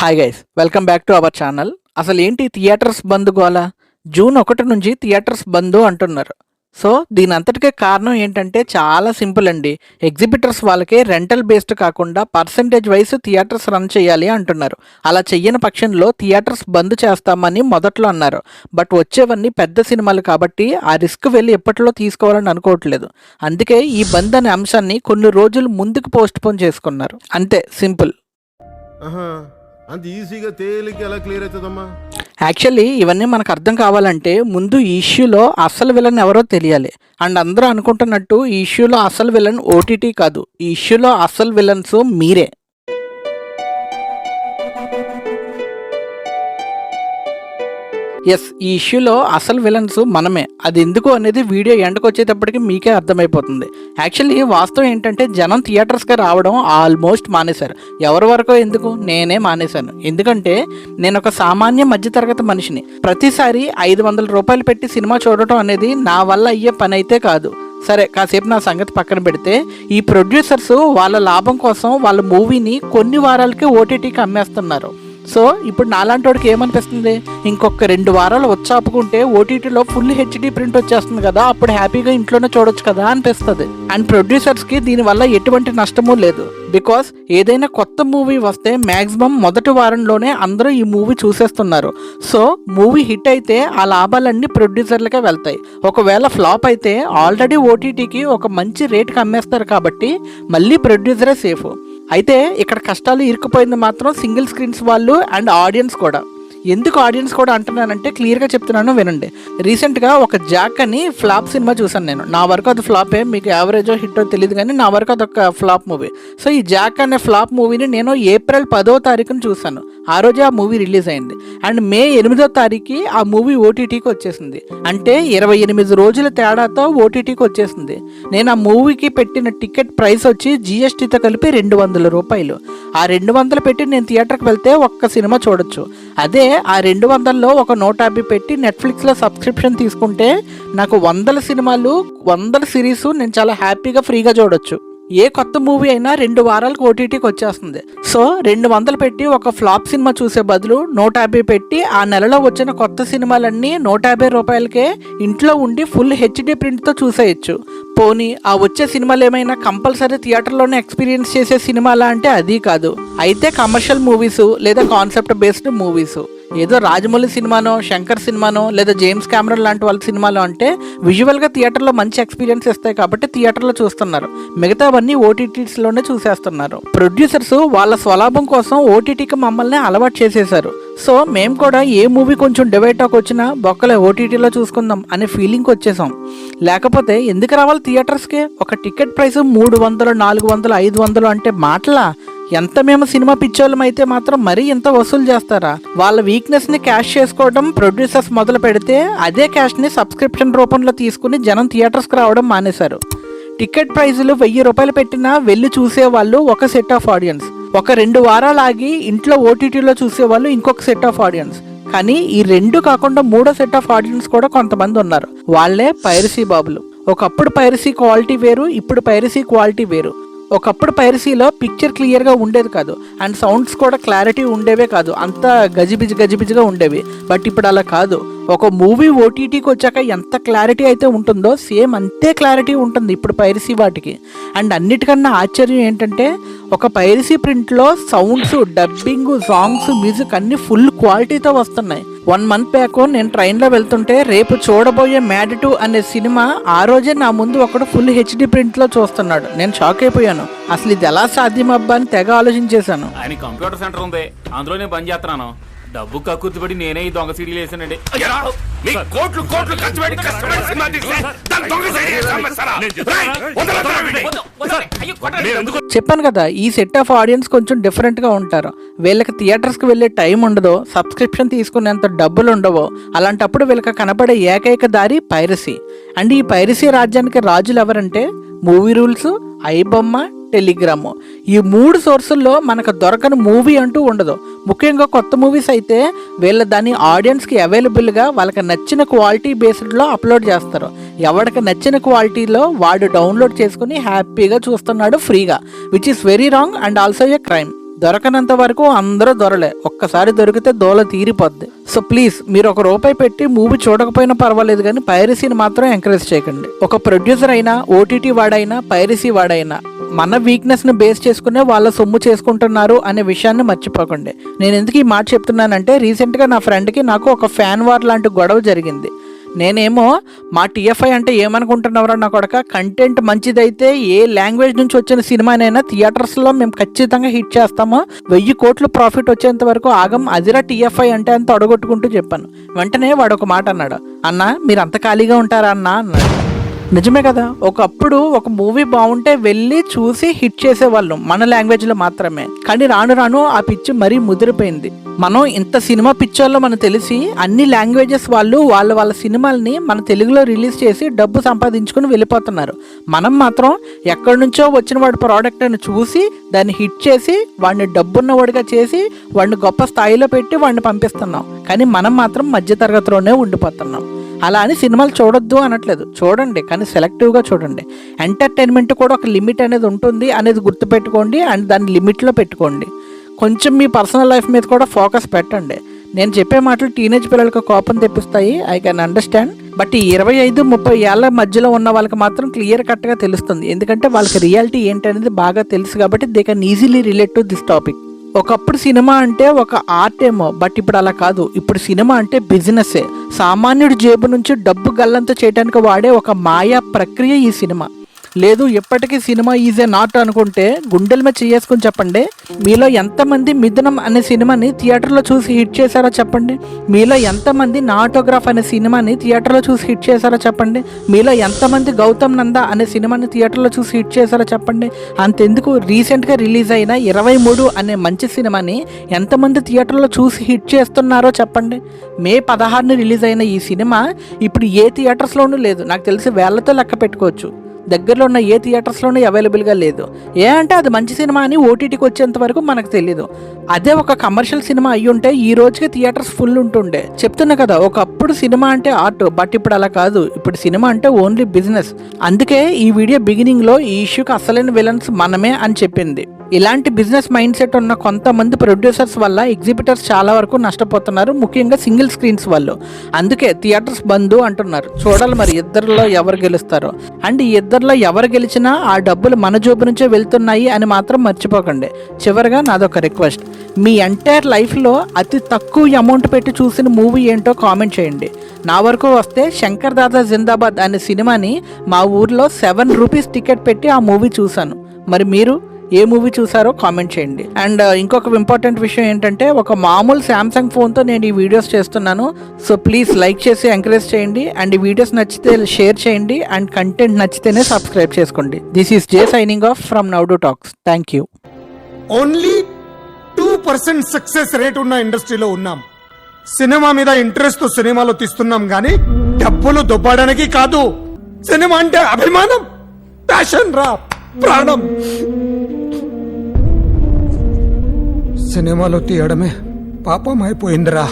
Hi guys, welcome back to our channel. అసలు ఏంటి theatres బంద్ గోలా? June 1 నుంచి థియేటర్స్ బంద్ అంటున్నారు. సో దీని అంతటికే కారణం ఏంటంటే చాలా సింపుల్ అండి. ఎగ్జిబిటర్స్ వాళ్ళకి రెంటల్ బేస్డ్ కాకుండా పర్సంటేజ్ వైస్ థియేటర్స్ రన్ చేయాలి అంటున్నారు. అలా చెయ్యని పక్షంలో థియేటర్స్ బంద్ చేస్తామని మొదట్లో అన్నారు. బట్ వచ్చేవన్నీ పెద్ద సినిమాలు కాబట్టి ఆ రిస్క్ వెళ్ళి ఎప్పట్లో తీసుకోవాలని అనుకోవట్లేదు. అందుకే ఈ బంద్ అనే అంశాన్ని కొన్ని రోజులు ముందుకు పోస్ట్ పోన్ చేసుకున్నారు. అంతే, సింపుల్. అంత ఈజీగా తేలిక ఎలా క్లియర్ అవుతుందమ్మా? యాక్చువల్లీ ఇవన్నీ మనకు అర్థం కావాలంటే ముందు ఈ ఇష్యూలో అసలు విలన్ ఎవరో తెలియాలి. అండ్ అందరూ అనుకుంటున్నట్టు ఈ ఇష్యూలో అసలు విలన్ ఓటీటీ కాదు. ఈ ఇష్యూలో అసలు విలన్స్ మీరే. ఎస్, ఈ ఇష్యూలో అసలు విలన్స్ మనమే. అది ఎందుకు అనేది వీడియో ఎండ్కి వచ్చేటప్పటికి మీకే అర్థమైపోతుంది. యాక్చువల్లీ వాస్తవం ఏంటంటే జనం థియేటర్స్కి రావడం ఆల్మోస్ట్ మానేశారు. ఎవరి వరకు ఎందుకు, నేనే మానేశాను. ఎందుకంటే నేను ఒక సామాన్య మధ్యతరగతి మనిషిని. ప్రతిసారి 500 రూపాయలు పెట్టి సినిమా చూడటం అనేది నా వల్ల అయ్యే పని అయితే కాదు. సరే, కాసేపు నా సంగతి పక్కన పెడితే ఈ ప్రొడ్యూసర్స్ వాళ్ళ లాభం కోసం వాళ్ళ మూవీని కొన్ని వారాలకి ఓటీటీకి అమ్మేస్తున్నారు. సో ఇప్పుడు నాలాంటి వాడికి ఏమనిపిస్తుంది, ఇంకొక 2 వారాలు వచ్చాపుకుంటే ఓటీటీలో ఫుల్ హెచ్డి ప్రింట్ వచ్చేస్తుంది కదా, అప్పుడు హ్యాపీగా ఇంట్లోనే చూడొచ్చు కదా అనిపిస్తుంది. అండ్ ప్రొడ్యూసర్స్కి దీనివల్ల ఎటువంటి నష్టము లేదు. బికాస్ ఏదైనా కొత్త మూవీ వస్తే మ్యాక్సిమం మొదటి వారంలోనే అందరూ ఈ మూవీ చూసేస్తున్నారు. సో మూవీ హిట్ అయితే ఆ లాభాలన్నీ ప్రొడ్యూసర్లకే వెళ్తాయి. ఒకవేళ ఫ్లాప్ అయితే ఆల్రెడీ ఓటీటీకి ఒక మంచి రేట్కి అమ్మేస్తారు కాబట్టి మళ్ళీ ప్రొడ్యూసరే సేఫ్. అయితే ఇక్కడ కష్టాలు ఇరుక్కుపోయింది మాత్రం సింగిల్ స్క్రీన్స్ వాళ్ళు అండ్ ఆడియన్స్ కూడా. ఎందుకు ఆడియన్స్ కూడా అంటున్నానంటే క్లియర్గా చెప్తున్నాను, వినండి. రీసెంట్గా ఒక జాక్ అని ఫ్లాప్ సినిమా చూసాను నేను. నా వరకు అది ఫ్లాపే, మీకు యావరేజో హిట్టో తెలియదు కానీ నా వరకు అదొక ఫ్లాప్ మూవీ. సో ఈ జాక్ అనే ఫ్లాప్ మూవీని నేను ఏప్రిల్ 10వ తారీఖున చూశాను. ఆ రోజే ఆ మూవీ రిలీజ్ అయింది. అండ్ మే 8వ తారీఖు ఆ మూవీ ఓటీటీకి వచ్చేసింది. అంటే 28 రోజుల తేడాతో ఓటీటీకి వచ్చేసింది. నేను ఆ మూవీకి పెట్టిన టికెట్ ప్రైస్ వచ్చి జీఎస్టీతో కలిపి 200 రూపాయలు. ఆ 200 పెట్టి నేను థియేటర్కి వెళ్తే ఒక్క సినిమా చూడొచ్చు. అదే ఆ 200లో ఒక 150 పెట్టి నెట్ఫ్లిక్స్లో సబ్స్క్రిప్షన్ తీసుకుంటే నాకు 100 సినిమాలు 100 సిరీస్ నేను చాలా హ్యాపీగా ఫ్రీగా చూడొచ్చు. ఏ కొత్త మూవీ అయినా 2 వారాలకు ఓటీటీకి వచ్చేస్తుంది. సో 200 పెట్టి ఒక ఫ్లాప్ సినిమా చూసే బదులు 150 పెట్టి ఆ నెలలో వచ్చిన కొత్త సినిమాలన్నీ 150 రూపాయలకే ఇంట్లో ఉండి ఫుల్ హెచ్డి ప్రింట్తో చూసేయచ్చు. పోనీ ఆ వచ్చే సినిమాలు ఏమైనా కంపల్సరీ థియేటర్లోనే ఎక్స్పీరియన్స్ చేసే సినిమాలా అంటే అది కాదు. అయితే కమర్షియల్ మూవీసు లేదా కాన్సెప్ట్ బేస్డ్ మూవీసు, ఏదో రాజమౌళి సినిమానో శంకర్ సినిమానో లేదా జేమ్స్ కెమెరాన్ లాంటి వాళ్ళ సినిమాలో అంటే విజువల్గా థియేటర్లో మంచి ఎక్స్పీరియన్స్ ఇస్తాయి కాబట్టి థియేటర్లో చూస్తున్నారు. మిగతావన్నీ ఓటీటీస్లోనే చూసేస్తున్నారు. ప్రొడ్యూసర్స్ వాళ్ళ స్వలాభం కోసం ఓటీటీకి మమ్మల్ని అలవాటు చేసేశారు. సో మేము కూడా ఏ మూవీ కొంచెం డివైడ్ టాక్ వచ్చినా బొక్కలే ఓటీటీలో చూసుకుందాం అనే ఫీలింగ్కి వచ్చేసాం. లేకపోతే ఎందుకు రావాలి థియేటర్స్కి? ఒక టికెట్ ప్రైస్ 300, 400, 500 అంటే మాటలా? ఎంత మేము సినిమా పిచ్చోళ్ళం అయితే మాత్రం మరీ ఇంత వసూలు చేస్తారా? వాళ్ళ వీక్నెస్ని క్యాష్ చేసుకోవడం ప్రొడ్యూసర్స్ మొదలు పెడితే అదే క్యాష్ని సబ్స్క్రిప్షన్ రూపంలో తీసుకుని జనం థియేటర్స్కి రావడం మానేశారు. టికెట్ ప్రైజులు 1000 రూపాయలు పెట్టినా వెళ్ళి చూసేవాళ్ళు ఒక సెట్ ఆఫ్ ఆడియన్స్, ఒక 2 వారాలు ఆగి ఇంట్లో ఓటీటీలో చూసేవాళ్ళు ఇంకొక సెట్ ఆఫ్ ఆడియన్స్. కానీ ఈ 2 కాకుండా 3వ సెట్ ఆఫ్ ఆడియన్స్ కూడా కొంతమంది ఉన్నారు. వాళ్ళే పైరసీ బాబులు. ఒకప్పుడు పైరసీ క్వాలిటీ వేరు, ఇప్పుడు పైరసీ క్వాలిటీ వేరు. ఒకప్పుడు పైరసీలో పిక్చర్ క్లియర్గా ఉండేది కాదు అండ్ సౌండ్స్ కూడా క్లారిటీ ఉండేవే కాదు, అంతా గజిబిజిగా ఉండేవి. బట్ ఇప్పుడు అలా కాదు. ఒక మూవీ ఓటీటీకి వచ్చాక ఎంత క్లారిటీ అయితే ఉంటుందో సేమ్ అంతే క్లారిటీ ఉంటుంది ఇప్పుడు పైరసీ వాటికి. అండ్ అన్నిటికన్నా ఆశ్చర్యం ఏంటంటే ఒక పైరసీ ప్రింట్లో సౌండ్స్, డబ్బింగ్, సాంగ్స్, మ్యూజిక్ అన్నీ ఫుల్ క్వాలిటీతో వస్తున్నాయి. 1 మంత్ బ్యాక్ నేను ట్రైన్లో వెళ్తుంటే రేపు చూడబోయే మ్యాడ్ 2 అనే సినిమా ఆ రోజే నా ముందు ఒకడు ఫుల్ హెచ్డి ప్రింట్లో చూస్తున్నాడు. నేను షాక్ అయిపోయాను. అసలు ఇది ఎలా సాధ్యమబ్బా అని తెగ ఆలోచించేశాను. ఆయన కంప్యూటర్ సెంటర్ ఉంది, అందులో నేను పని చేస్తున్నాను. డబ్బు కక్కుర్తిపడి నేనే ఈ దొంగ సీడీలు వేసానండి. చెప్పాను కదా, ఈ సెట్ ఆఫ్ ఆడియన్స్ కొంచెం డిఫరెంట్గా ఉంటారు. వీళ్ళకి థియేటర్స్కి వెళ్ళే టైం ఉండదో, సబ్స్క్రిప్షన్ తీసుకునేంత డబ్బులు ఉండవో. అలాంటప్పుడు వీళ్ళకి కనపడే ఏకైక దారి పైరసీ. అండ్ ఈ పైరసీ రాజ్యానికి రాజులు ఎవరంటే మూవీ రూల్స్, ఐబొమ్మ, టెలిగ్రాము. ఈ 3 సోర్సుల్లో మనకు దొరకని మూవీ అంటూ ఉండదు. ముఖ్యంగా కొత్త మూవీస్ అయితే వీళ్ళ దాన్ని ఆడియన్స్కి అవైలబుల్గా వాళ్ళకి నచ్చిన క్వాలిటీ బేస్డ్లో అప్లోడ్ చేస్తారు. ఎవరికి నచ్చిన క్వాలిటీలో వాడు డౌన్లోడ్ చేసుకుని హ్యాపీగా చూస్తున్నాడు ఫ్రీగా, which is very wrong and also a crime. దొరకనంత వరకు అందరూ దొరలే, ఒక్కసారి దొరికితే దోల తీరిపోద్ది. సో ప్లీజ్ మీరు ₹1 పెట్టి మూవీ చూడకపోయినా పర్వాలేదు కానీ పైరసీని మాత్రం ఎంకరేజ్ చేయకండి. ఒక ప్రొడ్యూసర్ అయినా, ఓటీటీ వాడైనా, పైరసీ వాడైనా మన వీక్నెస్ ని బేస్ చేసుకునే వాళ్ళ సొమ్ము చేసుకుంటున్నారు అనే విషయాన్ని మర్చిపోకండి. నేను ఎందుకు ఈ మాట చెప్తున్నానంటే, రీసెంట్ గా నా ఫ్రెండ్ కి నాకు ఒక ఫ్యాన్ వార్ లాంటి గొడవ జరిగింది. నేనేమో మా టీఎఫ్ఐ అంటే ఏమనుకుంటున్నవరా నా కొడక, కంటెంట్ మంచిదైతే ఏ లాంగ్వేజ్ నుంచి వచ్చిన సినిమానైనా థియేటర్స్లో మేము ఖచ్చితంగా హిట్ చేస్తాము, 1000 కోట్లు ప్రాఫిట్ వచ్చేంత వరకు ఆగం, అదిరా టీఎఫ్ఐ అంటే అని తొడగొట్టుకుంటూ చెప్పాను. వెంటనే వాడు ఒక మాట అన్నాడు, అన్న మీరు అంత ఖాళీగా ఉంటారా అన్న అన్నాడు. నిజమే కదా, ఒకప్పుడు ఒక మూవీ బాగుంటే వెళ్ళి చూసి హిట్ చేసేవాళ్ళం మన లాంగ్వేజ్లో మాత్రమే. కానీ రాను రాను ఆ పిచ్చి మరీ ముదిరిపోయింది. మనం ఇంత సినిమా పిక్చర్లో మనకు తెలిసి అన్ని లాంగ్వేజెస్ వాళ్ళు వాళ్ళ సినిమాల్ని మన తెలుగులో రిలీజ్ చేసి డబ్బు సంపాదించుకుని వెళ్ళిపోతున్నారు. మనం మాత్రం ఎక్కడి నుంచో వచ్చిన వాడి ప్రోడక్ట్ అని చూసి దాన్ని హిట్ చేసి వాడిని డబ్బున్నవాడిగా చేసి వాడిని గొప్ప స్థాయిలో పెట్టి వాడిని పంపిస్తున్నాం. కానీ మనం మాత్రం మధ్యతరగతిలోనే ఉండిపోతున్నాం. అలా అని సినిమాలు చూడొద్దు అనట్లేదు, చూడండి కానీ సెలెక్టివ్గా చూడండి. ఎంటర్టైన్మెంట్ కూడా ఒక లిమిట్ అనేది ఉంటుంది అనేది గుర్తుపెట్టుకోండి, అండ్ దాన్ని లిమిట్లో పెట్టుకోండి. కొంచెం మీ పర్సనల్ లైఫ్ మీద కూడా ఫోకస్ పెట్టండి. నేను చెప్పే మాటలు టీనేజ్ పిల్లలకు కోపం తెప్పిస్తాయి, ఐ కెన్ అండర్స్టాండ్. బట్ ఈ 25-30 ఏళ్ల మధ్యలో ఉన్న వాళ్ళకి మాత్రం క్లియర్ కట్గా తెలుస్తుంది, ఎందుకంటే వాళ్ళకి రియాలిటీ ఏంటనేది బాగా తెలుసు కాబట్టి they can easily relate to this topic. ఒకప్పుడు సినిమా అంటే ఒక ఆర్ట్ ఏమో, బట్ ఇప్పుడు అలా కాదు. ఇప్పుడు సినిమా అంటే బిజినెస్సే. సామాన్యుడి జేబు నుంచి డబ్బు గల్లంత చేయడానికి వాడే ఒక మాయా ప్రక్రియ ఈ సినిమా. లేదు ఎప్పటికీ సినిమా ఈజ్ ఏ నాట్ అనుకుంటే గుండెల మీద చేసుకుని చెప్పండి, మీలో ఎంతమంది మిథునం అనే సినిమాని థియేటర్లో చూసి హిట్ చేశారో చెప్పండి. మీలో ఎంతమంది నా ఆటోగ్రాఫ్ అనే సినిమాని థియేటర్లో చూసి హిట్ చేశారో చెప్పండి. మీలో ఎంతమంది గౌతమ్ నందా అనే సినిమాని థియేటర్లో చూసి హిట్ చేశారో చెప్పండి. అంతెందుకు రీసెంట్గా రిలీజ్ అయిన 23 అనే మంచి సినిమాని ఎంతమంది థియేటర్లో చూసి హిట్ చేస్తున్నారో చెప్పండి. మే 16ని రిలీజ్ అయిన ఈ సినిమా ఇప్పుడు ఏ థియేటర్స్లోనూ లేదు. నాకు తెలిసి వేళ్లతో లెక్క పెట్టుకోవచ్చు, దగ్గరలో ఉన్న ఏ థియేటర్స్లోనూ అవైలబుల్గా లేదు. ఏ అంటే అది మంచి సినిమా అని ఓటీటీకి వచ్చేంత వరకు మనకు తెలీదు. అదే ఒక కమర్షియల్ సినిమా అయ్యి ఉంటే ఈ రోజుకి థియేటర్స్ ఫుల్ ఉంటుండే. చెప్తున్నా కదా, ఒకప్పుడు సినిమా అంటే ఆర్ట్, బట్ ఇప్పుడు అలా కాదు. ఇప్పుడు సినిమా అంటే ఓన్లీ బిజినెస్. అందుకే ఈ వీడియో బిగినింగ్లో ఈ ఇష్యూకి అసలైన విలన్స్ మనమే అని చెప్పింది. ఇలాంటి బిజినెస్ మైండ్ సెట్ ఉన్న కొంతమంది ప్రొడ్యూసర్స్ వల్ల ఎగ్జిబిటర్స్ చాలా వరకు నష్టపోతున్నారు, ముఖ్యంగా సింగిల్ స్క్రీన్స్ వాళ్ళు. అందుకే థియేటర్స్ బంద్ అంటున్నారు. చూడాలి మరి ఇద్దరిలో ఎవరు గెలుస్తారో. అండ్ ఈ ఇద్దరిలో ఎవరు గెలిచినా ఆ డబ్బులు మన జోబు నుంచే వెళ్తున్నాయి అని మాత్రం మర్చిపోకండి. చివరిగా నాదొక రిక్వెస్ట్, మీ ఎంటైర్ లైఫ్లో అతి తక్కువ అమౌంట్ పెట్టి చూసిన మూవీ ఏంటో కామెంట్ చేయండి. నా వరకు వస్తే శంకర్ దాదా జిందాబాద్ అనే సినిమాని మా ఊర్లో 7 రూపీస్ టికెట్ పెట్టి ఆ మూవీ చూశాను. మరి మీరు ఏ మూవీ చూసారో కామెంట్ చేయండి. అండ్ ఇంకొక ఇంపార్టెంట్ విషయం ఏంటంటే, ఒక మామూలు శాంసంగ్ ఫోన్తో నేను ఈ వీడియోస్ చేస్తున్నాను. సో ప్లీజ్ లైక్ చేసి ఎంకరేజ్ చేయండి. అండ్ ఈ వీడియోస్ నచ్చితే షేర్ చేయండి. అండ్ కంటెంట్ నచ్చితేనే సబ్స్క్రైబ్ చేసుకోండి. This is J signing off from now to talks. Thank you. Only 2% success rate ఉన్న ఇండస్ట్రీలో ఉన్నాం. సినిమా మీద ఇంట్రెస్ట్ తో సినిమాలో తీస్తున్నాం గానీ డబ్బులు దొబ్బడానికి కాదు. సినిమా అంటే అభిమానం, ప్యాషన్ రా, ప్రాణం. సినిమాలో తీయడమే పాపం అయిపోయిందిరా.